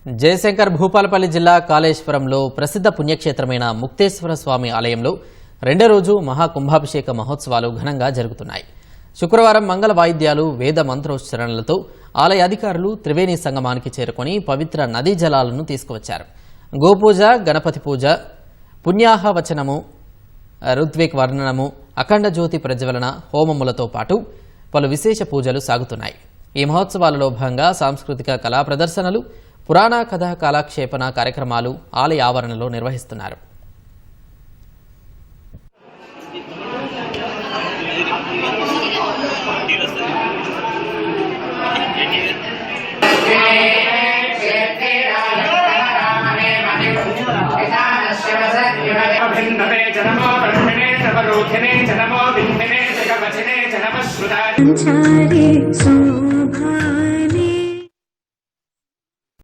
జయశంకర్ భూపాలపల్లి జిల్లా కాళేశ్వరంలో ప్రసిద్ధ పుణ్యక్షేత్రమైన ముక్తేశ్వర స్వామి ఆలయంలో రెండో రోజు మహాకుంభాభిషేక మహోత్సవాలు ఘనంగా జరుగుతున్నాయి. శుక్రవారం మంగళ వాయిద్యాలు, వేద మంత్రోచ్చరణలతో ఆలయ అధికారులు త్రివేణి సంగమానికి చేరుకొని పవిత్ర నదీ జలాలను తీసుకువచ్చారు. గోపూజ, గణపతి పూజ, పుణ్యాహవచనము, ఋత్విక్ వర్ణనము, అఖండ జ్యోతి ప్రజ్వలన, హోమములతో పాటు పలు విశేష పూజలు సాగుతున్నాయి. ఈ మహోత్సవాలలో భాగంగా సాంస్కృతిక కళా ప్రదర్శనలు, పురాణ కథా కాలక్షేపణ కార్యక్రమాలు ఆలయ ఆవరణలో నిర్వహిస్తున్నారు. సంచారి